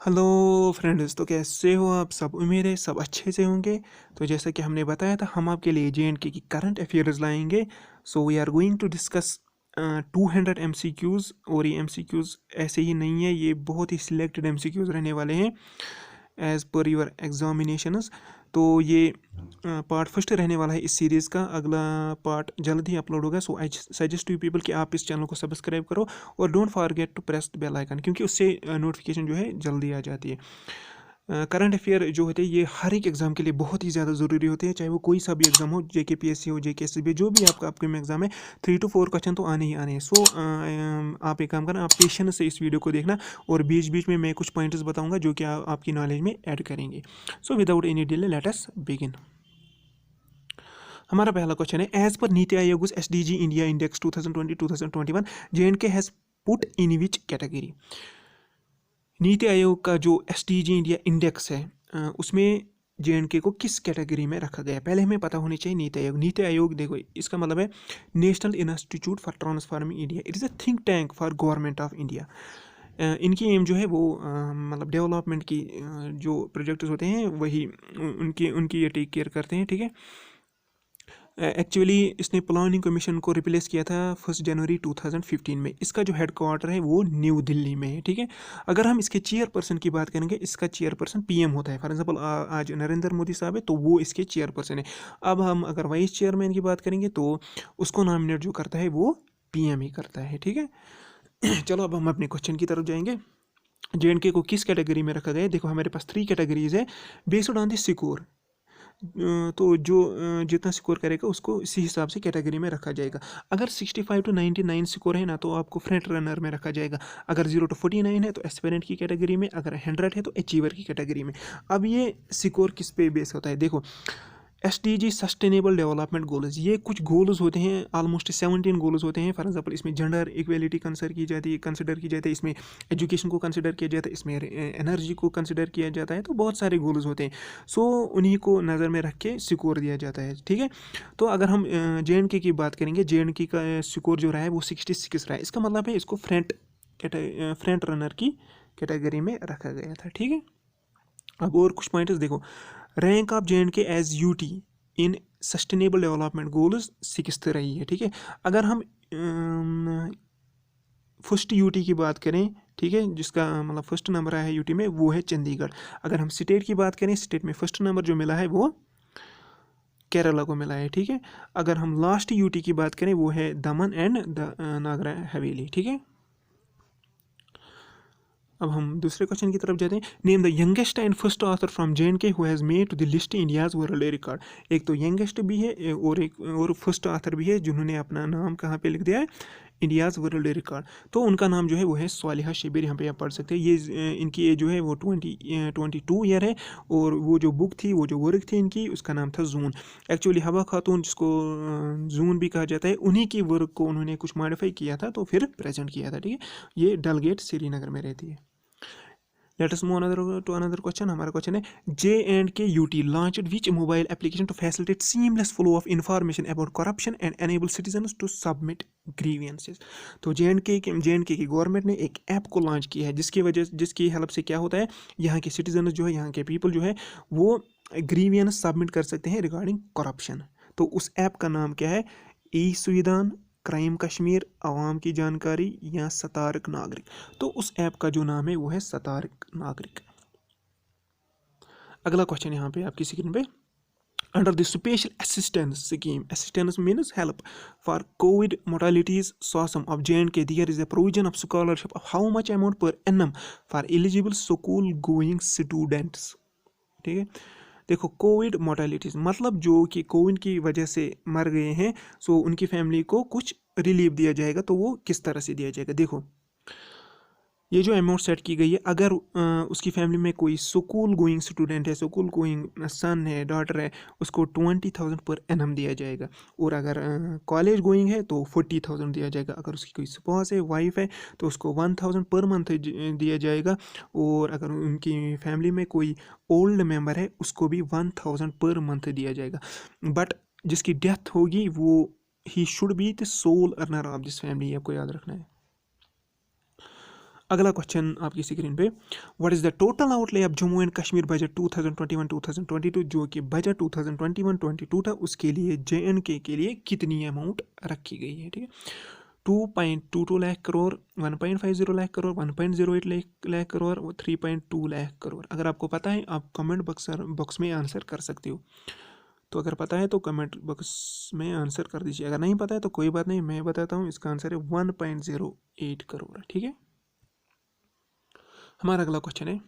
Hello friends, तो कैसे हो आप सब। उम्मीद है सब अच्छे से होंगे। तो जैसा कि हमने बताया था, हम आपके लिए JNK की करंट अफेयर्स लाएंगे। So we are going to discuss 200 MCQs। और ये MCQs ऐसे ही नहीं है, ये बहुत ही सिलेक्टेड MCQs रहने वाले हैं एज पर योर एग्जामिनेशंस। तो ये पार्ट फर्स्ट रहने वाला है इस सीरीज़ का। अगला पार्ट जल्द ही अपलोड होगा। So I suggest you people कि आप इस चैनल को सब्सक्राइब करो और don't forget to press the bell icon, क्योंकि उससे नोटिफिकेशन जो है जल्दी आ जाती है। करंट अफेयर जो होते हैं ये हर एक एग्जाम के लिए बहुत ही ज़्यादा ज़रूरी होते हैं, चाहे वो कोई सा भी एग्जाम हो, JKPSC हो, JKSB, जो भी आपका अपकमिंग एग्जाम है। 3 to 4 क्वेश्चन तो आने ही आने हैं। सो आप एक काम करना, आप पेशेंस से इस वीडियो को देखना और बीच बीच में मैं कुछ पॉइंट्स बताऊंगा जो कि आपकी नॉलेज में ऐड करेंगे। So without any delay let us begin. हमारा पहला क्वेश्चन है, as per NITI Aayog SDG India index 2020-2021 JNK has put in which category. NITI Aayog का जो SDG इंडिया इंडेक्स है उसमें JNK को किस कैटेगरी में रखा गया है। पहले हमें पता होनी चाहिए नीति आयोग देखो इसका मतलब है national institute for transforming India. It is a think tank for government of India. इनकी एम जो है वो मतलब डेवलपमेंट की जो प्रोजेक्ट्स होते हैं वही उनकी ये टेक केयर करते हैं। ठीक है। एक्चुअली इसने प्लानिंग कमीशन को रिप्लेस किया था 1 जनवरी 2015 में। इसका जो हेड क्वार्टर है वो न्यू दिल्ली में है। ठीक है। अगर हम इसके चेयरपर्सन की बात करेंगे, इसका चेयरपर्सन PM होता है। फॉर एग्जांपल आज नरेंद्र मोदी साहब है तो वो इसके चेयरपर्सन है। अब हम अगर वाइस चेयरमैन की बात करेंगे तो उसको नॉमिनेट जो करता है वो PM ही करता है। ठीक है। चलो अब हम अपने क्वेश्चन की तरफ जाएंगे। JNK को किस कैटेगरी में रखा गया है। देखो हमारे पास 3 कैटेगरीज है बेस्ड ऑन द स्कोर। तो जो जितना स्कोर करेगा उसको इसी हिसाब से कैटेगरी में रखा जाएगा। अगर 65 to 99 स्कोर है ना तो आपको फ्रंट रनर में रखा जाएगा। अगर 0 to 49 है तो एस्पिरेंट की कैटेगरी में। अगर 100 है तो अचीवर की कैटेगरी में। अब ये स्कोर किस पे बेस होता है, देखो SDG सस्टेनेबल डेवलपमेंट गोल्स, ये कुछ गोल्स होते हैं, ऑलमोस्ट 17 गोल्स होते हैं। फॉर एग्जांपल इसमें जेंडर इक्वेलिटी कंसिडर की जाती है, इसमें एजुकेशन को कंसिडर किया जाता है, इसमें एनर्जी को कंसिडर किया जाता है। तो बहुत सारे गोल्स होते हैं। सो उन्हीं को नज़र में रख के स्कोर दिया जाता है। ठीक है। तो अगर हम JNK की बात करेंगे, JNK का स्कोर जो रहा है वो 66 रहा है। इसका मतलब है इसको फ्रंट रनर की कैटेगरी में रखा गया था। ठीक है। अब और कुछ पॉइंट्स देखो, rank of JNK as UT in sustainable development goals 6th रही है। ठीक है। अगर हम फर्स्ट UT की बात करें, ठीक है, जिसका मतलब फर्स्ट नंबर आया है UT में वो है चंडीगढ़। अगर हम स्टेट की बात करें, स्टेट में फर्स्ट नंबर जो मिला है वो केरला को मिला है। ठीक है। अगर हम लास्ट UT की बात करें वो है दमन एंड नागर हवेली। ठीक है। अब हम दूसरे क्वेश्चन की तरफ जाते हैं। Name the youngest and first author from JNK who has made to the list India's world record. एक तो यंगेस्ट भी है और फर्स्ट ऑथर भी है जिन्होंने अपना नाम कहाँ पे लिख दिया है, इंडियाज़ वर्ल्ड रिकॉर्ड। तो उनका नाम जो है वो है स्वालिहा शिबिर। यहाँ पे आप पढ़ सकते हैं। ये इनकी एज जो है वो 22 ईयर है। और वो जो बुक थी, वो जो वर्क थी इनकी, उसका नाम था जून। एक्चुअली हवा खातून, जिसको जून भी कहा जाता है, उन्हीं की वर्क को उन्होंने कुछ मॉडिफाई किया था तो फिर प्रेजेंट किया था। ठीक है। ये डलगेट श्रीनगर में रहती है। Let us move to another question. हमारा क्वेश्चन है, JNK UT launched which mobile application to facilitate seamless flow of information about corruption and enable citizens to submit grievances। तो JNK की गवर्नमेंट ने एक ऐप को लॉन्च किया है जिसकी हेल्प से क्या होता है, यहाँ के सिटीजन जो है, यहाँ के पीपल जो है वो ग्रीवियंस सबमिट कर सकते हैं रिगार्डिंग करप्शन। तो उस ऐप का नाम क्या है, ई-संविधान, क्राइम कश्मीर, आवाम की जानकारी या सतारक नागरिक। तो उस ऐप का जो नाम है वो है सतारक नागरिक। अगला क्वेश्चन यहाँ पे आपकी स्क्रीन पे, under the special assistance scheme, assistance means help for covid mortalities सॉसम of JNK, there is a provision of scholarship of how much amount per annum for eligible school going students. ठीक है। देखो Covid मोर्टालिटीज़ मतलब जो कि Covid की वजह से मर गए हैं, सो उनकी फैमिली को कुछ रिलीफ दिया जाएगा। तो वो किस तरह से दिया जाएगा, देखो ये जो अमाउंट सेट की गई है, अगर उसकी फैमिली में कोई स्कूल गोइंग स्टूडेंट है, स्कूल गोइंग सन है, डॉटर है, उसको 20,000 पर एनम दिया जाएगा। और अगर कॉलेज गोइंग है तो 40,000 दिया जाएगा। अगर उसकी कोई स्पाउस है, वाइफ है, तो उसको 1,000 पर मंथ दिया जाएगा। और अगर उनकी फैमिली में कोई ओल्ड मेंबर है उसको भी 1,000 पर मंथ दिया जाएगा। बट जिसकी डेथ होगी वो he should be the soul earner of this family, आपको याद रखना है। अगला क्वेश्चन आपकी स्क्रीन पे, what is the total outlay of Jammu and Kashmir budget 2021-2022, जो कि बजट 2021-22 था, उसके लिए JNK के लिए कितनी अमाउंट रखी गई है, ठीक है। 2.22 लाख करोड़, 1.50 लाख करोड़, 1.08 लाख करोड़ और 3.2 लाख करोड़। अगर आपको पता है आप कमेंट बॉक्स में आंसर कर सकते हो। तो अगर पता है तो कमेंट बॉक्स में आंसर कर दीजिए, अगर नहीं पता है तो कोई बात नहीं, मैं बताता हूँ। इसका आंसर है 1.08 करोड़, ठीक है। हमारा अगला क्वेश्चन है,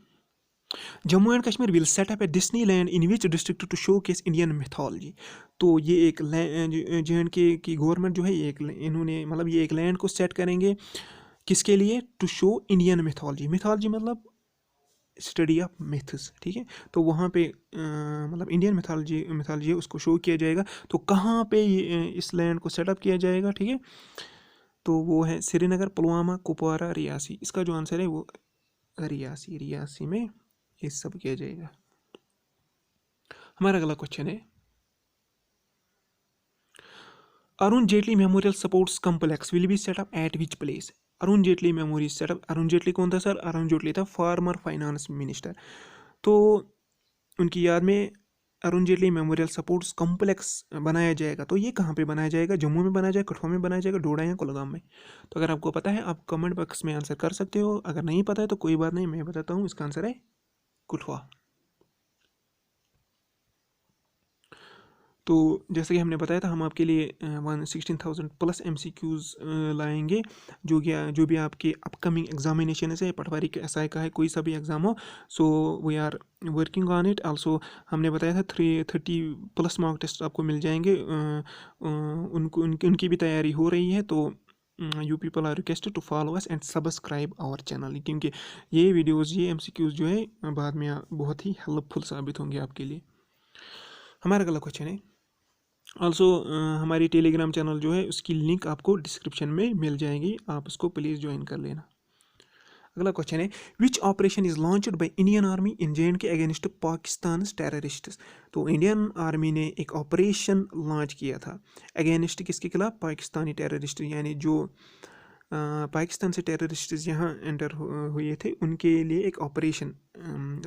Jammu and Kashmir will set up a Disneyland in which district to showcase Indian mythology. तो ये एक JNK की गवर्नमेंट जो है, ये एक इन्होंने मतलब ये एक लैंड को सेट करेंगे किसके लिए, to show Indian mythology. Mythology मतलब स्टडी ऑफ मिथ्स, ठीक है। तो वहाँ पे मतलब इंडियन मिथोलॉजी है उसको शो किया जाएगा। तो कहाँ पे इस लैंड को सेटअप किया जाएगा, ठीक है। तो वो है श्रीनगर, पुलवामा, कुपवारा, रियासी। इसका जो आंसर है वो रियासी में ये सब किया जाएगा। हमारा अगला क्वेश्चन है, Arun Jaitley memorial sports complex will be setup at which place. Arun Jaitley memorial setup, Arun Jaitley कौन था सर, अरुण जेटली था फॉर्मर फाइनेंस मिनिस्टर। तो उनकी याद में Arun Jaitley memorial sports complex बनाया जाएगा। तो ये कहाँ पे बनाया जाएगा, जम्मू में बनाया जाएगा, कठुआ में बनाया जाएगा, डोडा या कुलगाम में। तो अगर आपको पता है आप कमेंट बॉक्स में आंसर कर सकते हो, अगर नहीं पता है तो कोई बात नहीं, मैं बताता हूँ। इसका आंसर है कठुआ। तो जैसे कि हमने बताया था, हम आपके लिए 16,000 प्लस MCQs लाएंगे, जो भी आपके अपकमिंग एग्जामिनेशन है, पटवारी के SI का है, कोई सा भी एग्ज़ाम हो। So we are working on it also. हमने बताया था 330 प्लस मॉक टेस्ट आपको मिल जाएंगे, उनकी भी तैयारी हो रही है। तो you people are requested to follow us and subscribe our channel, क्योंकि ये वीडियोज़, ये MCQs जो है बाद में बहुत ही हेल्पफुल साबित होंगे आपके लिए। हमारा अगला क्वेश्चन है, ऑल्सो हमारी टेलीग्राम चैनल जो है उसकी लिंक आपको डिस्क्रिप्शन में मिल जाएगी, आप उसको प्लीज़ ज्वाइन कर लेना। अगला क्वेश्चन है, which operation is launched by Indian army in JNK against Pakistan terrorists. तो इंडियन आर्मी ने एक ऑपरेशन लॉन्च किया था अगेंस्ट किसके खिलाफ, पाकिस्तानी टेररिस्ट, यानी जो पाकिस्तान से टेररिस्ट यहाँ एंटर हुए थे, उनके लिए एक ऑपरेशन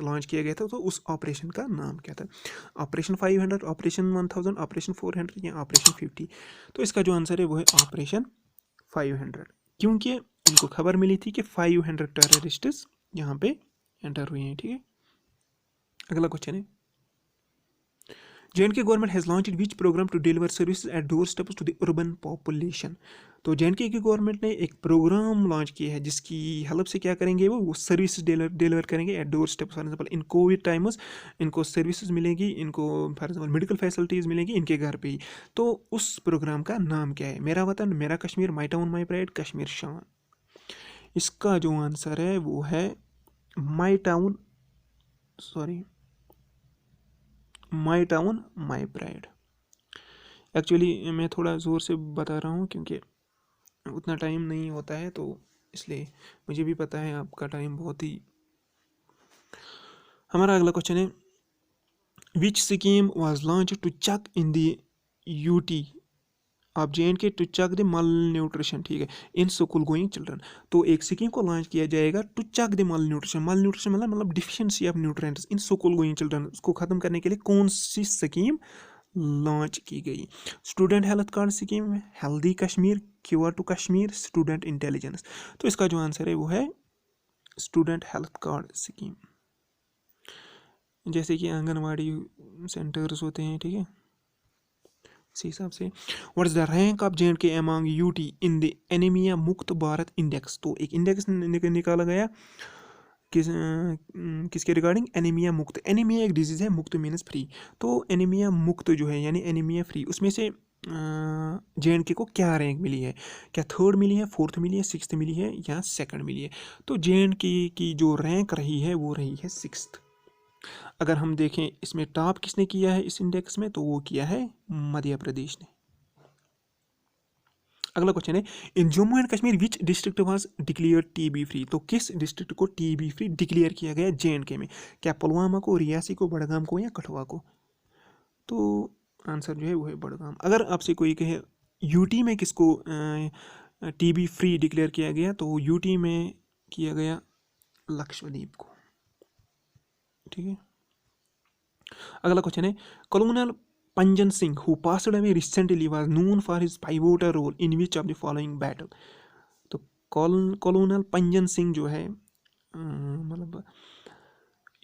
लॉन्च किया गया था। तो उस ऑपरेशन का नाम क्या था, ऑपरेशन 500, ऑपरेशन 1000, ऑपरेशन 400 या ऑपरेशन 50। तो इसका जो आंसर है वो है ऑपरेशन 500, क्योंकि इनको खबर मिली थी कि 500 टेररिस्ट्स यहाँ पे एंटर हुए हैं, ठीक है। अगला क्वेश्चन है, JNK government has launched which programme to deliver services at doorsteps to the urban population. तो JNK की गवर्नमेंट ने एक प्रोग्राम लॉन्च किया है जिसकी हेल्प से क्या करेंगे, वो सर्विसेज डिलीवर करेंगे at doorsteps. For example in Covid times इनको सर्विसेज मिलेगी, इनको फॉर एग्जाम्पल मेडिकल फैसिलिटीज़ मिलेंगी इनके घर पे ही। तो उस प्रोग्राम का नाम क्या है, मेरा वतन मेरा कश्मीर, माई टाउन माई प्राइड, कश्मीर शान। इसका जो आंसर है वो है माई टाउन माई प्राइड। एक्चुअली मैं थोड़ा ज़ोर से बता रहा हूँ क्योंकि उतना टाइम नहीं होता है, तो इसलिए मुझे भी पता है आपका टाइम बहुत ही। हमारा अगला क्वेश्चन है, which scheme was launch to check in the UT of JNK to check the malnutrition, ठीक है, इन स्कूल गोइंग चिल्ड्रन। तो एक स्कीम को लॉन्च किया जाएगा टू चेक द मल न्यूट्रिशन मतलब deficiency of nutrients in school going children. उसको ख़त्म करने के लिए कौन सी स्कीम लॉन्च की गई, student health card scheme, healthy Kashmir, cure to Kashmir, student intelligence. तो इसका जो आंसर है वो है स्टूडेंट हेल्थ कार्ड स्कीम। जैसे कि आंगनवाड़ी सेंटर्स होते हैं, ठीक है, इसी हिसाब से। What is the rank of JNK among UT in the anaemia मुक्त भारत इंडेक्स। तो एक इंडेक्स निकाला गया किसके रिगार्डिंग, एनीमिया मुक्त। एनीमिया एक डिजीज़ है, मुक्त मीन्स फ्री। तो एनीमिया मुक्त जो है यानी एनीमिया फ्री, उसमें से JNK को क्या रैंक मिली है, क्या 3rd मिली है, 4th मिली है, 6th मिली है या 2nd मिली है। तो JNK की जो रैंक रही है वो रही है 6th। अगर हम देखें इसमें टॉप किसने किया है इस इंडेक्स में, तो वो किया है मध्य प्रदेश ने। अगला क्वेश्चन है, in Jammu and Kashmir which district was declared TB free. तो किस डिस्ट्रिक्ट को TB फ्री डिक्लेयर किया गया JNK में, क्या पुलवामा को, रियासी को, बड़गाम को या कठुआ को। तो आंसर जो है वो है बड़गाम। अगर आपसे कोई कहे UT में किसको TB फ्री डिक्लेयर किया गया, तो UT में किया गया लक्षद्वीप को। ठीक है, अगला क्वेश्चन है colonel Panjan Singh who passed away recently was known for his pivotal role in which of the following battle. तो कॉलोनल पंजन सिंह जो है मतलब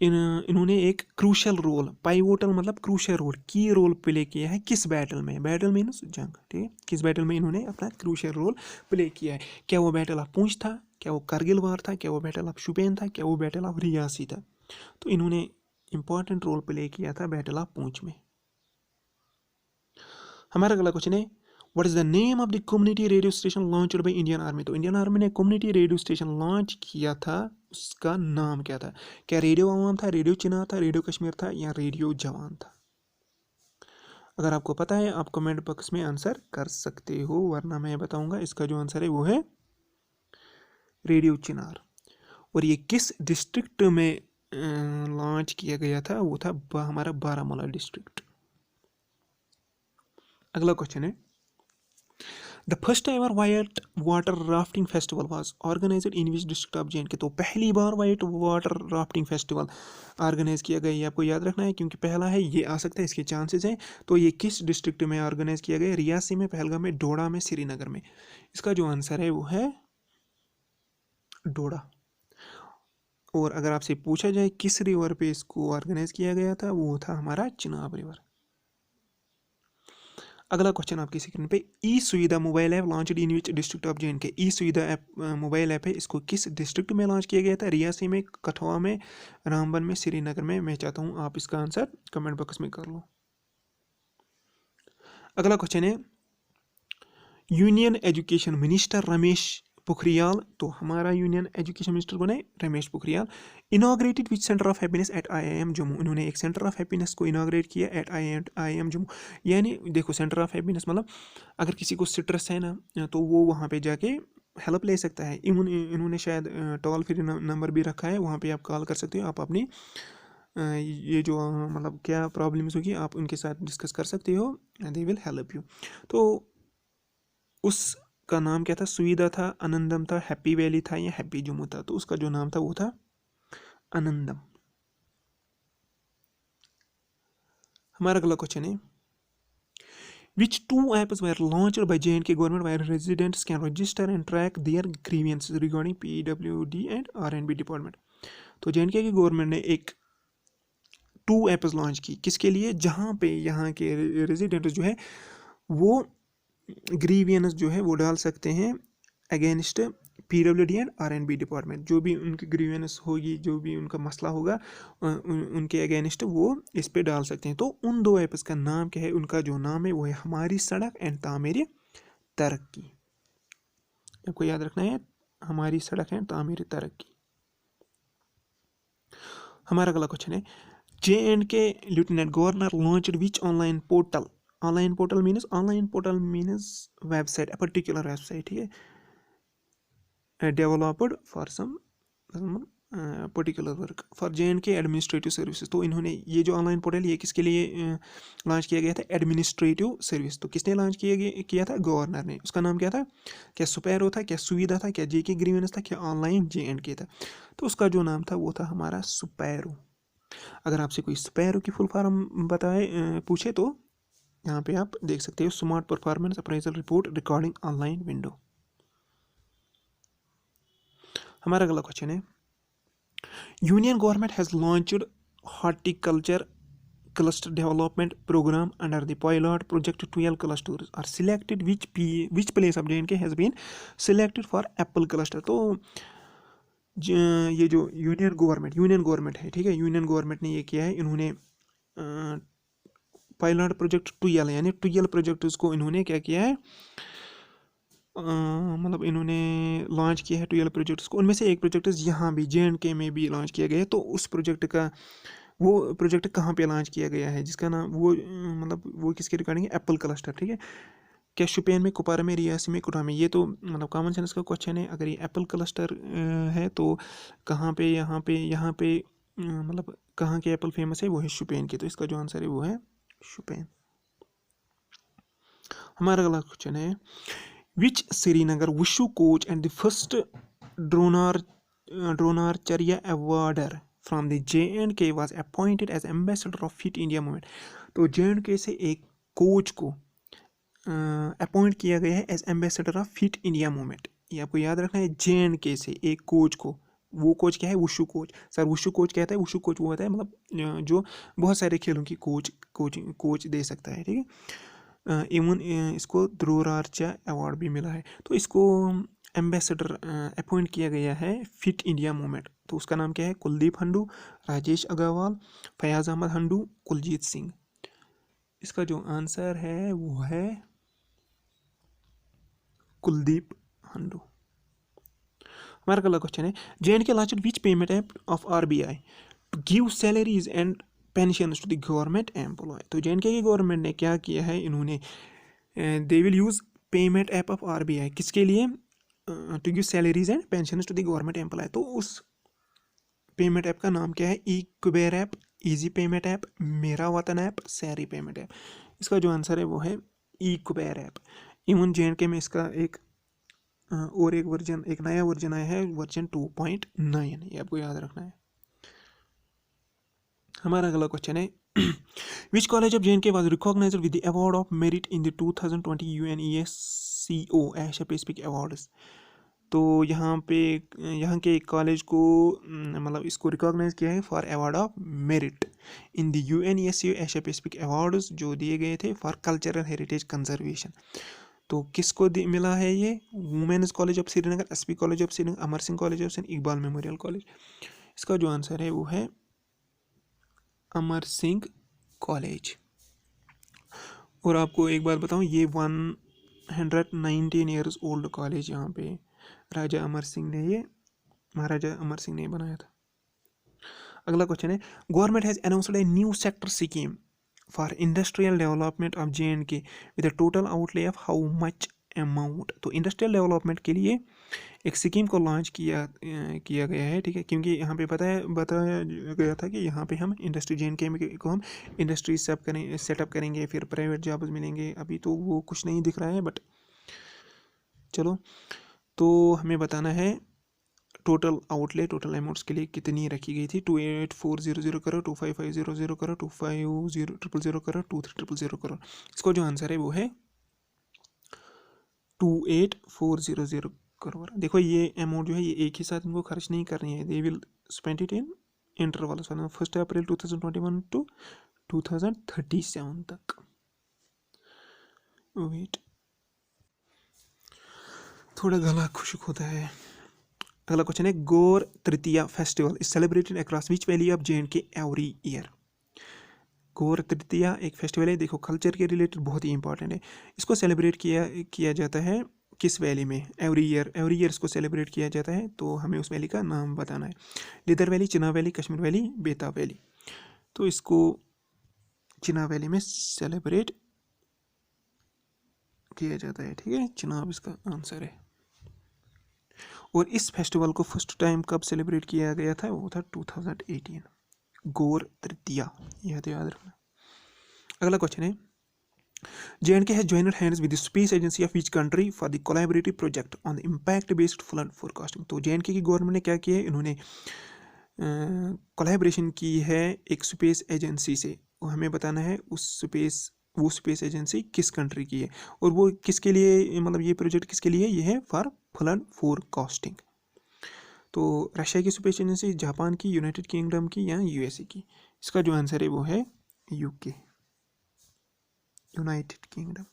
इन्होंने एक क्रूशल रोल, पाइवोटल मतलब crucial role, key role play किया है किस बैटल में, बैटल मीन्स जंग, ठीक है, किस बैटल में इन्होंने अपना क्रूशल रोल प्ले किया है। क्या वो बैटल ऑफ पूंछ था, क्या वो करगिल वार था, क्या वो बैटल ऑफ शुपेन था, क्या वो बैटल ऑफ रियासी था। तो इन्होंने इंपॉर्टेंट रोल प्ले किया था बैटल ऑफ पूंछ में। हमारा अगला क्वेश्चन है what is the name of the community radio station launched by Indian army. तो इंडियन आर्मी ने कम्युनिटी रेडियो स्टेशन लॉन्च किया था, उसका नाम क्या था। क्या रेडियो अवाम था, रेडियो चिनार था, रेडियो कश्मीर था या रेडियो जवान था। अगर आपको पता है आप कमेंट बॉक्स में आंसर कर सकते हो, वरना मैं बताऊंगा। इसका जो आंसर है वो है रेडियो चिनार। और ये किस डिस्ट्रिक्ट में लॉन्च किया गया था, वो था हमारा बारामूला डिस्ट्रिक्ट। अगला क्वेश्चन है the first ever white water rafting festival was organised in which district of J. तो पहली बार white water rafting festival organise किया गया, ये आपको याद रखना है क्योंकि पहला है, ये आ सकता है, इसके चांसेस हैं। तो ये किस डिस्ट्रिक्ट में ऑर्गेनाइज किया गया, रियासी में, पहलगाम में, डोडा में, श्रीनगर में। इसका जो आंसर है वो है डोडा। और अगर आपसे पूछा जाए किस रिवर पे इसको ऑर्गेनाइज किया गया था, वो था हमारा चिनाब रिवर। अगला क्वेश्चन आपकी स्क्रीन पे e Suvidha mobile app launched in which district of J. E Suvidha app mobile app है, इसको किस डिस्ट्रिक्ट में लॉन्च किया गया था, रियासी में, कठुआ में, रामबन में, श्रीनगर में। मैं चाहता हूँ आप इसका आंसर कमेंट बॉक्स में कर लो। अगला क्वेश्चन है union education minister Ramesh Pokhriyal, तो हमारा यूनियन एजुकेशन मिनिस्टर कौन है, Ramesh Pokhriyal, inaugurated which centre of happiness at IIM Jammu. इन्होंने एक सेंटर ऑफ हैप्पीनेस को इनॉग्रेट किया एट आईआईएम जम्मू। यानी देखो सेंटर ऑफ हैप्पीनेस मतलब अगर किसी को स्ट्रेस है ना, तो वो वहाँ पे जाके हेल्प ले सकता है। इन्होंने शायद टोल फ्री नंबर भी रखा है, वहाँ पे आप कॉल कर सकते हो, आप अपनी ये जो मतलब क्या प्रॉब्लम्स होगी आप उनके साथ डिस्कस कर सकते हो, दे विल हेल्प यू। तो उसका नाम क्या था, सुविधा था, आनंदम था, हैप्पी वैली था या हैप्पी जम्मू था। तो उसका जो नाम था वो था आनंदम। हमारा अगला क्वेश्चन है Which two apps were launched by J&K government where residents can register and track their grievances regarding PWD and R&B department। तो J&K की गवर्नमेंट ने एक 2 एप्स लॉन्च की, किसके लिए, जहाँ पे यहाँ के रेजिडेंट्स जो है वो ग्रीवियंस जो है वो डाल सकते हैं against PWD and R&B department. जो भी उनकी ग्रीवियंस होगी, जो भी उनका मसला होगा उनके अगेंस्ट वो इस पे डाल सकते हैं। तो उन 2 ऐप्स का नाम क्या है, उनका जो नाम है वो है हमारी सड़क एंड तामीर तरक्की। आपको याद रखना है हमारी सड़क एंड तामीर तरक्की। हमारा अगला क्वेश्चन है J&K Lieutenant Governor launched which online portal। Online portal means website, a particular website, ठीक है, developed for some particular work for J&K administrative services. तो इन्होंने ये जो ऑनलाइन पोर्टल ये किसके लिए लॉन्च किया गया था, एडमिनिस्ट्रेटिव सर्विस। तो किसने लॉन्च किया था, गवर्नर ने। उसका नाम क्या था, क्या सुपैरो था, क्या सुविधा था, क्या JK ग्रीवेंस था, क्या ऑनलाइन J&K था। तो उसका जो नाम था वो था हमारा सुपैरो। अगर आपसे कोई सुपैरो की फुल फॉर्म बताए पूछे तो यहाँ पे आप देख सकते हो smart performance appraisal report recording online window. हमारा अगला क्वेश्चन है union government has launched horticulture cluster development program under the pilot project 12 clusters are selected which place of J&K has been selected for apple cluster। तो ये जो union government है, ठीक है, union government ने ये किया है, इन्होंने पायलट प्रोजेक्ट 12 यानी 12 प्रोजेक्ट उसको इन्होंने क्या किया है, मतलब इन्होंने लॉन्च किया है 12 प्रोजेक्ट्स को। उनमें से एक प्रोजेक्ट यहाँ भी J&K में भी लॉन्च किया गया है। तो उस प्रोजेक्ट का वो प्रोजेक्ट कहाँ पे लॉन्च किया गया है, जिसका नाम वो मतलब वो किसके रिगार्डिंग है, एप्पल क्लस्टर, ठीक है। क्या शुपियन में, कुपवारा में, रियासी में, कोटा में। ये तो मतलब कॉमन सेंस का क्वेश्चन है। अगर ये एप्पल क्लस्टर है तो कहाँ पे, यहाँ पे मतलब कहाँ के एप्पल फेमस है, वो है शुपियन के। तो इसका जो आंसर है वो है शुपियन। हमारा अगला क्वेश्चन है which Srinagar wushu coach and the first ड्रोनार Dronacharya Awarder from the J&K was appointed as ambassador of Fit India movement. तो J&K से एक कोच को अपॉइंट किया गया है as ambassador of fit India movement. ये आपको याद रखना है, J&K से एक कोच को। वो कोच क्या है? Wushu coach. Sir wushu coach क्या होता है? वुशु कोच वो होता है मतलब जो बहुत सारे खेलों की कोच दे सकता है, ठीक है। इवन इसको द्रोणाचार्य अवार्ड भी मिला है। तो इसको एम्बेसडर अपॉइंट किया गया है फिट इंडिया मूवमेंट। तो उसका नाम क्या है? कुलदीप हंडू, राजेश अग्रवाल, फयाज अहमद हंडू, कुलजीत सिंह। इसका जो आंसर है वो है कुलदीप हंडू। हमारा अगला क्वेश्चन है, J&K launched which payment app of RBI to give salaries and pensions to the government employee। तो J&K की गवर्नमेंट ने क्या किया है? इन्होंने they will use payment app of RBI किसके लिए? To give salaries and pensions to the government employ. तो उस पेमेंट ऐप का नाम क्या है? E Kuber app, easy payment app, Mera Watan app, सैरी पेमेंट ऐप। इसका जो आंसर है वो है e Kuber app. Even J&K में इसका एक और एक नया वर्जन आया है, वर्जन 2.9। ये आपको याद रखना है। हमारा अगला क्वेश्चन है, which college of J&K was recognised with the award of merit in the 2020 UNESCO Asia Pacific awards. तो यहाँ के एक कॉलेज को मतलब इसको रिकॉग्नाइज किया है for award of merit in the UNESCO Asia Pacific awards, जो दिए गए थे फॉर कल्चरल हेरिटेज कंजर्वेशन। तो किसको मिला है ये? Women's college of Srinagar, SP college of Srinagar, Amar Singh college of Srinagar, Iqbal memorial college. इसका जो आंसर है वो है अमर सिंह कॉलेज। और आपको एक बात बताऊं, ये 119 ईयर्स ओल्ड कॉलेज यहाँ पे महाराजा अमर सिंह ने बनाया था। अगला क्वेश्चन है, government has announced a new sector scheme for industrial development of J&K with a total outlay of how much amount. तो इंडस्ट्रियल डेवलपमेंट के लिए एक स्कीम को लॉन्च किया गया है, ठीक है, क्योंकि यहाँ पे बताया गया था कि यहाँ पे हम इंडस्ट्री J&K को हम इंडस्ट्री सेटअप करेंगे, फिर प्राइवेट जॉब्स मिलेंगे। अभी तो वो कुछ नहीं दिख रहा है, बट चलो। तो हमें बताना है टोटल अमाउंट्स के लिए कितनी रखी गई थी। 28400 करोड़, 25500 करोड़, 2500000 करोड़, 23000 करोड़। इसको जो आंसर है वो है 28400 करोड़। देखो ये अमाउंट जो है ये एक ही साथ इनको खर्च नहीं करनी है, they will spend it in interval 1 April 2021 to 2037 तक। वेट, थोड़ा गला खुशक होता है। अगला क्वेश्चन है, Gaur Tritiya festival is celebrated across which valley of J&K every year. Gaur Tritiya एक फेस्टिवल है, देखो कल्चर के रिलेटेड बहुत ही इंपॉर्टेंट है। इसको सेलिब्रेट किया जाता है किस वैली में? एवरी ईयर इसको सेलिब्रेट किया जाता है। तो हमें उस वैली का नाम बताना है। Lidder valley, Chenab valley, Kashmir valley, बेताब वैली। तो इसको चिनाब वैली में सेलिब्रेट किया जाता है, ठीक है, चिनाब इसका आंसर है। और इस फेस्टिवल को फर्स्ट टाइम कब सेलिब्रेट किया गया था? वो था 2018, गौर तृतीया, यह तो याद रखना। अगला क्वेश्चन है, J&K has joined hands with the space agency of each country for the collaborative project on the impact based flood forecasting। तो J&K की गवर्नमेंट ने क्या किया है? इन्होंने कोलैबोरेशन की है एक स्पेस एजेंसी से। वो हमें बताना है वो स्पेस एजेंसी किस कंट्री की है, और वो किसके लिए, मतलब ये प्रोजेक्ट किसके लिए? ये है फॉर फ्लड फोरकास्टिंग। तो रशिया की स्पेस एजेंसी, जापान की, यूनाइटेड किंगडम की या USA की? इसका जो आंसर है वो है UK, यूनाइटेड किंगडम।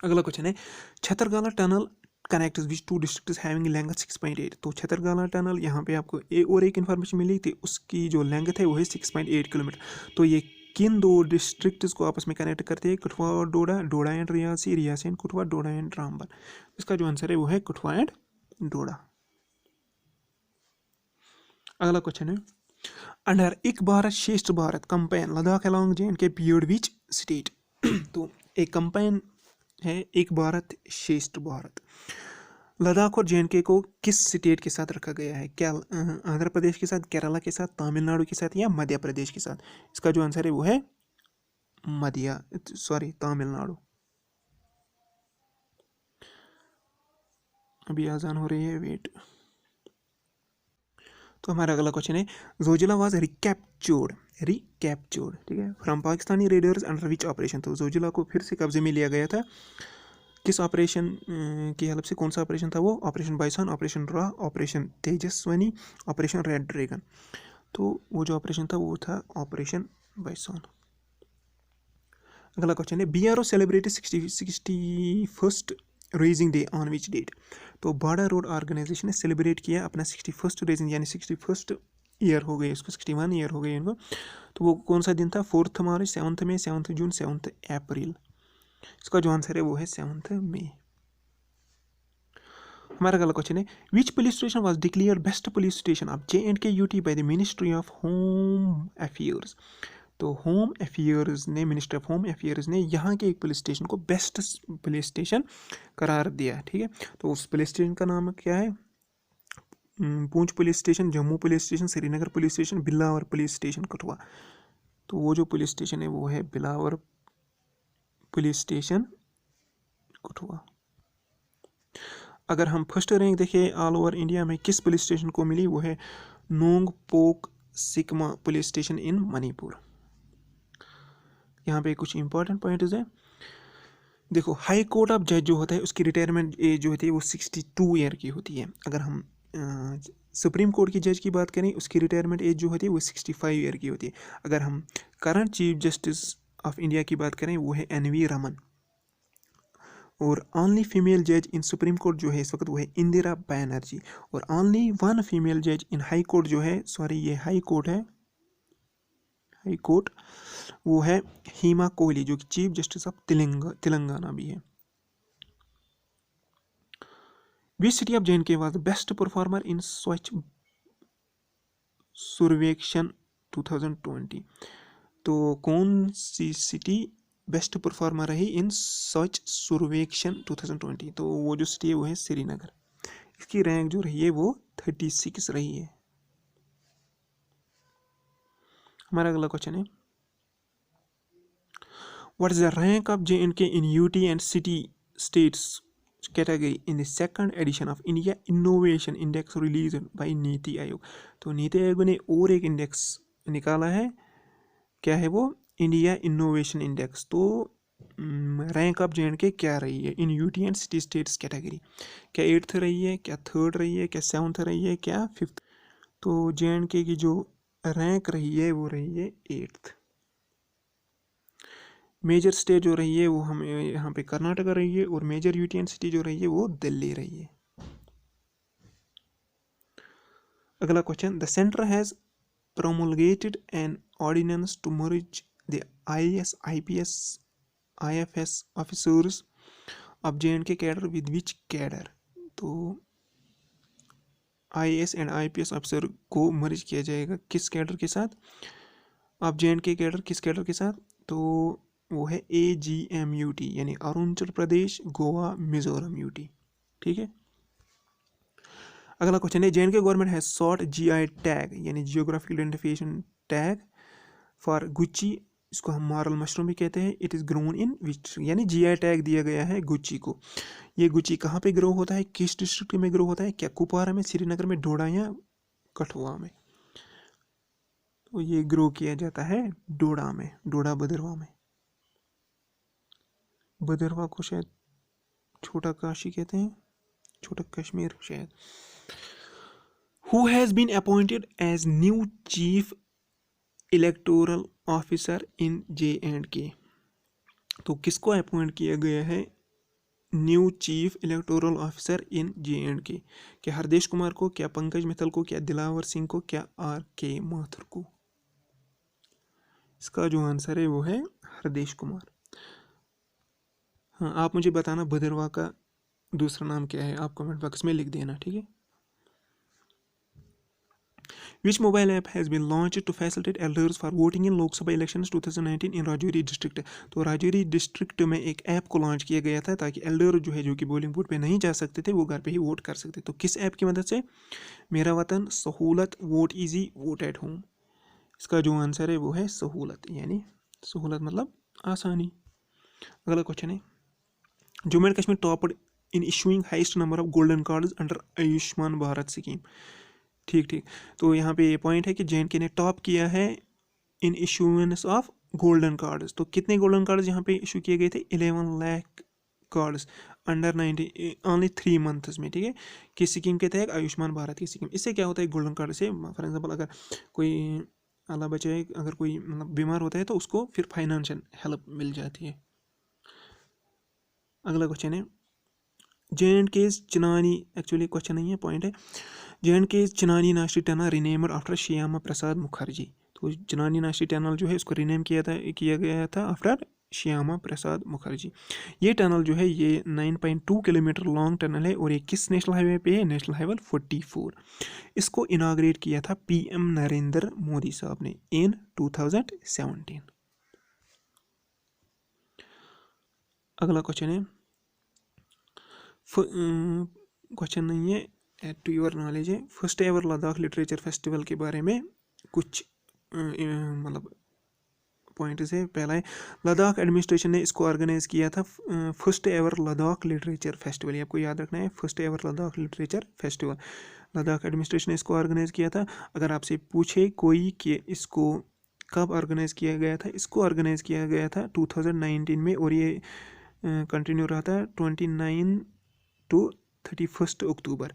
अगला क्वेश्चन है, छतरगाला tunnel connects which to districts having length 6.8। तो छतरगाला टनल, यहाँ पे आपको और एक इन्फॉर्मेशन मिली थी, उसकी जो लेंथ है वो है 6.8 किलोमीटर। तो ये किन दो डिस्ट्रिक्ट्स को आपस में कनेक्ट करते हैं? कठुआ और Doda, Doda and Reasi, Reasi and Kathua, Doda and Ramban. इसका जो आंसर है वो है कठुआ एंड डोडा। अगला क्वेश्चन है, अंडर एक भारत श्रेष्ठ Bharat campaign Ladakh along J&K beard विच स्टेट। तो एक कंपेन है एक भारत श्रेष्ठ भारत, लद्दाख और J&K को किस स्टेट के साथ रखा गया है? क्या आंध्र प्रदेश के साथ, केरला के साथ, तमिलनाडु के साथ या मध्य प्रदेश के साथ? इसका जो आंसर है वो है तमिलनाडु। अभी आज़ान हो रही है, वेट। तो हमारा अगला क्वेश्चन है, जोजिला वाज रिकैप्चर्ड, ठीक है, from Pakistani readers under which operation. तो जोजिला को फिर से कब्जे में लिया गया था, किस ऑपरेशन की हेल्प से? कौन सा ऑपरेशन था वो? Operation bison, operation raw, operation Tejaswini, operation red dragon. तो वो जो ऑपरेशन था वो था ऑपरेशन बाइसन। अगला क्वेश्चन है, BRO celebrated 61st raising day on which date? तो बाड़ा रोड ऑर्गेनाइजेशन ने सेलिब्रेट किया अपना 61st रेजिंग, यानी 61st ईयर हो गई उसको, 61 ईयर हो गई उनको। तो वो कौन सा दिन था? 4 मार्च, 7 मई, 7 जून, 7 अप्रैल। इसका जो आंसर है वो है 7 मई। हमारा अगला क्वेश्चन है, which police station was declared best police station of JNK UT by the ministry of home affairs? तो होम अफेयर्स ने, मिनिस्ट्री ऑफ होम अफेयर्स ने यहाँ के एक पुलिस स्टेशन को बेस्ट पुलिस स्टेशन करार दिया, ठीक है। तो उस पुलिस स्टेशन का नाम क्या है? पूंछ police station, Jammu police station, Srinagar police station, बिलावर पुलिस स्टेशन, कठुआ। तो वो जो पुलिस स्टेशन है वो है बिलावर पुलिस स्टेशन, कठुआ। अगर हम फर्स्ट रैंक देखें ऑल ओवर इंडिया में किस पुलिस स्टेशन को मिली, वो है नोंगपोक सिकमा पुलिस स्टेशन इन मणिपुर। यहाँ पे कुछ इंपॉर्टेंट पॉइंट्स है। देखो, हाई कोर्ट ऑफ जज जो होता है उसकी रिटायरमेंट एज जो होती है वो 62 ईयर की होती है। अगर हम सुप्रीम कोर्ट की जज की बात करें, उसकी रिटायरमेंट एज जो होती है वो 65 ईयर की होती है। अगर हम current chief justice of India की बात करें, वो है NV रमन। और ओनली फीमेल जज इन सुप्रीम कोर्ट जो है इस वक्त वो है इंदिरा बैनर्जी। और ओनली वन फीमेल जज इन हाई कोर्ट जो है, सॉरी ये हाई कोर्ट है, हाई कोर्ट, वो है हीमा कोहली, जो कि चीफ जस्टिस ऑफ तेलंगाना भी है। Which city of JNK was the best performer in Swachh Survekshan 2020? तो कौन सी सिटी बेस्ट परफॉर्मर रही इन स्वच्छ सर्वेक्षण 2020? तो वो जो सिटी है वो है श्रीनगर। इसकी रैंक जो रही है वो 36 रही है। हमारा अगला क्वेश्चन है, what is the rank of JNK in UT and city states category in the second edition of India Innovation Index released by NITI Aayog? तो नीति आयोग ने और एक इंडेक्स निकाला है, क्या है वो? India innovation index. तो रैंक ऑफ JNK क्या रही है इन UT and city states category? क्या 8th रही है, क्या 3rd रही है, क्या 7th रही है, क्या 5th? तो JNK की जो रैंक रही है वो रही है 8th। मेजर स्टेट जो रही है वो हमें यहाँ पे कर्नाटका रही है, और मेजर UT एंड सिटी जो रही है वो दिल्ली रही है। अगला question, the centre has promulgated an ordinance to merge the IAS, IPS, IFS officers of JNK cadre with which cadre? तो IAS एंड IPS ऑफिसर को मर्ज किया जाएगा किस कैडर के साथ? ऑफ JNK कैडर किस कैडर के साथ? तो वो है AGMUT, यानी अरुणाचल प्रदेश, गोवा, मिजोरम UT, ठीक है। अगला क्वेश्चन है, JNK government has sought GI tag, यानी geographical identification tag for gucchi, इसको हम मॉरल मशरूम भी कहते हैं। It is grown in which, यानी GI टैग दिया गया है गुच्ची को। ये गुच्ची कहाँ पे ग्रो होता है, किस डिस्ट्रिक्ट में ग्रो होता है? क्या कुपवारा में, श्रीनगर में, डोडा या कठुआ में? तो ये ग्रो किया जाता है डोडा में, डोडा भदरवा में। भदरवा को शायद छोटा काशी कहते हैं, छोटा कश्मीर शायद। Who has been appointed as new chief electoral officer in J&K? तो किसको अपॉइंट किया गया है new chief electoral officer in JNK? क्या हरदेश कुमार को, क्या पंकज मित्तल को, क्या दिलावर सिंह को, क्या RK माथुर को? इसका जो आंसर है वो है हरदेश कुमार। हाँ, आप मुझे बताना भदरवा का दूसरा नाम क्या है, आप कमेंट बॉक्स में लिख देना, ठीक है। Which mobile app has been launched to facilitate elders for voting in Lok Sabha elections 2019 in Rajouri district? तो राजौरी डिस्ट्रिक्ट में एक ऐप को लॉन्च किया गया था ताकि एल्डर जो है, जो कि पोलिंग बूथ पे नहीं जा सकते थे, वो घर पे ही वोट कर सकते। तो किस ऐप की मदद से? मेरा वतन, सहूलत, vote easy, vote at home. इसका जो आंसर है वो है सहूलत, यानी सहूलत मतलब आसानी। अगला क्वेश्चन है, Jammu and Kashmir topped in issuing highest number of golden cards under Ayushman Bharat scheme. ठीक ठीक, तो यहाँ पे ये पॉइंट है कि JNK ने टॉप किया है इन इशूएंस ऑफ गोल्डन कार्ड्स। तो कितने गोल्डन कार्ड्स यहाँ पे इशू किए गए थे? 11 lakh cards under 90 only 3 months में। ठीक है, किस स्कीम के तहत? आयुष्मान भारत की स्कीम। इससे क्या होता है गोल्डन कार्ड से? फॉर एग्जांपल अगर कोई अल्लाह बचाए अगर कोई मतलब बीमार होता है तो उसको फिर फाइनेंशियल हेल्प मिल जाती है। अगला क्वेश्चन है JNK चिनानी, एक्चुअली क्वेश्चन नहीं है पॉइंट है, JNK Chenani national tunnel renamed after Shyama Prasad Mukherjee. तो चिनानी नेशनल टनल जो है इसको रिनेम किया गया था आफ्टर श्यामा प्रसाद मुखर्जी। ये टनल जो है ये 9.2 किलोमीटर लॉन्ग टनल है और ये किस नेशनल हाईवे पे है? National highway 44। इसको इनाग्रेट किया था PM नरेंद्र मोदी साहब ने इन 2017। अगला क्वेश्चन है, क्वेश्चन नहीं है, एड टू योर नॉलेज है, first ever Ladakh literature festival के बारे में कुछ मतलब पॉइंट्स है। पहला है लद्दाख एडमिनिस्ट्रेशन ने इसको ऑर्गेनाइज किया था first ever Ladakh literature festival. आपको याद रखना है first ever Ladakh literature festival Ladakh administration ने इसको ऑर्गेनाइज किया था। अगर आपसे पूछे कोई कि इसको कब ऑर्गेनाइज किया गया था, इसको ऑर्गेनाइज किया गया था 2019 में और ये कंटिन्यू रहा था 29 to 31 अक्टूबर,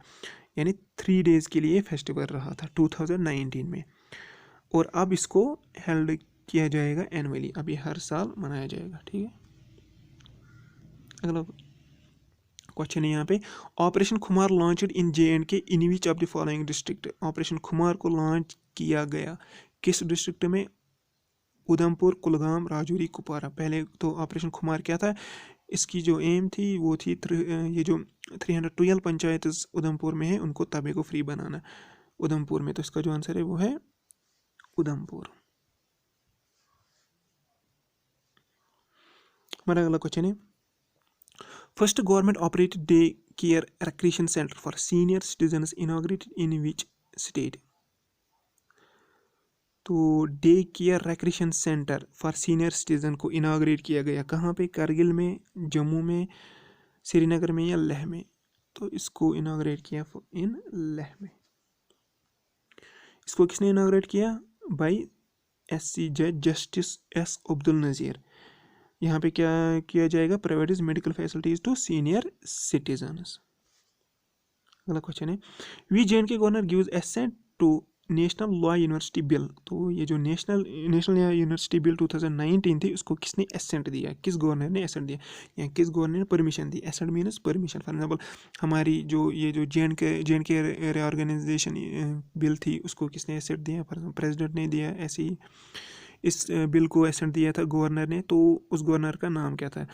यानी 3 डेज के लिए फेस्टिवल रहा था 2019 में। और अब इसको हेल्ड किया जाएगा एनुअली, अभी हर साल मनाया जाएगा। ठीक है, अगला क्वेश्चन है यहाँ पे, ऑपरेशन खुमार launched in JNK in which of the following district. Operation खुमार को लॉन्च किया गया किस डिस्ट्रिक्ट में? उधमपुर, कुलगाम, राजौरी, कुपवारा। पहले तो ऑपरेशन खुमार क्या था, इसकी जो एम थी वो थी ये जो 312 पंचायत उधमपुर में है उनको तबे को फ्री बनाना उधमपुर में। तो इसका जो आंसर है वो है उधमपुर। हमारा अगला क्वेश्चन है, first government operated day care recreation centre for senior citizens inaugurated in which state. तो day care recreation centre for senior citizen को इनाग्रेट किया गया कहाँ पे? करगिल में, जम्मू में, श्रीनगर में या लेह में? तो इसको इनाग्रेट किया इन लेह में। इसको किसने इनाग्रेट किया? By SC justice S Abdul Nazeer. यहाँ पे क्या किया जाएगा? Provide medical facilities to senior citizens. अगला क्वेश्चन है, वी JNK governor gives assent to national law university bill. तो ये जो नेशनल यूनिवर्सिटी बिल 2019 थी उसको किसने एसेंट दिया? किस गवर्नर ने एसेंट दिया या किस गवर्नर ने परमिशन दी? Assent means permission. For example हमारी जो ये जो JNK रीऑर्गेनाइजेशन बिल थी उसको किसने एसेंट दिया? फॉर एग्जाम्पल प्रेसिडेंट ने दिया। ऐसे ही इस बिल को एसेंट दिया था गवर्नर ने, तो उस गवर्नर का नाम क्या था?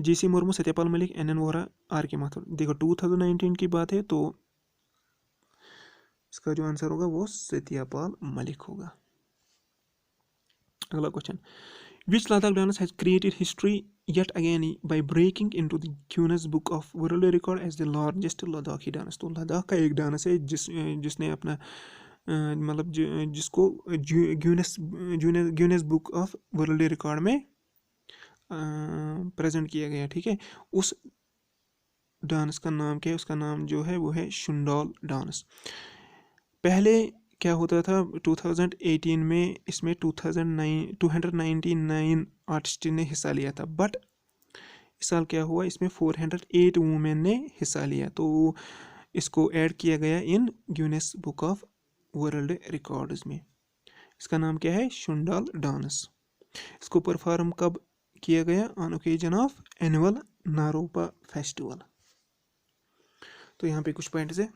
GC Murmu, Satyapal Malik, NN Vohra, RK Mathur. देखो 2019 की बात है तो इसका जो आंसर होगा वो सत्यपाल मलिक होगा। अगला question, which Ladakh dance has created history yet again by breaking into the Guinness Book of World Record as the largest Ladakhi dance. तो लद्दाख का एक डांस है जिसने अपना मतलब जिसको Guinness book of world record में प्रेजेंट किया गया। ठीक है, उस डांस का नाम क्या है? उसका नाम जो है वो है शुंडॉल डांस। पहले क्या होता था 2018 में इसमें 299 आर्टिस्ट ने हिस्सा लिया था, बट इस साल क्या हुआ इसमें 408 वुमेन ने हिस्सा लिया, तो इसको ऐड किया गया in Guinness book of world records में। इसका नाम क्या है? शुंडॉल डांस। इसको परफॉर्म कब किया गया? On occasion of annual Naropa festival. तो यहाँ पे कुछ पॉइंट्स है।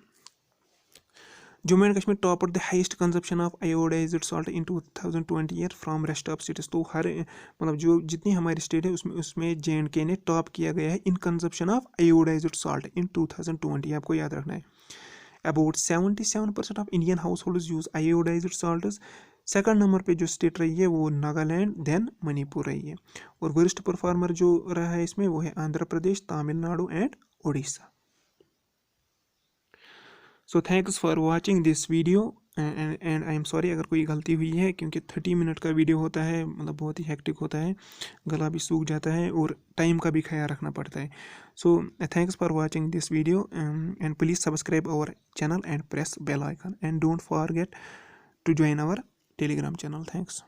Jammu and Kashmir topper the highest consumption of iodised salt in 2020 year from rest of states. तो हर मतलब जो जितनी हमारी स्टेट है उसमें JNK ने टॉप किया गया है इन consumption of iodised salt in 2020। आपको याद रखना है about 77% of Indian house holds use iodised salts. Second number पे जो स्टेट रही है वो नागालैंड, देन मणिपुर रही है। और वर्स्ट परफॉर्मर जो रहा है इसमें वो है Andhra Pradesh, Tamil Nadu and Odisha. So thanks for watching this video. And I am sorry अगर कोई गलती हुई है, क्योंकि 30 मिनट का वीडियो होता है, मतलब बहुत ही हेक्टिक होता है, गला भी सूख जाता है और टाइम का भी ख्याल रखना पड़ता है. So thanks for watching this video and please subscribe our channel and press bell icon and don't forget to join our Telegram channel. Thanks.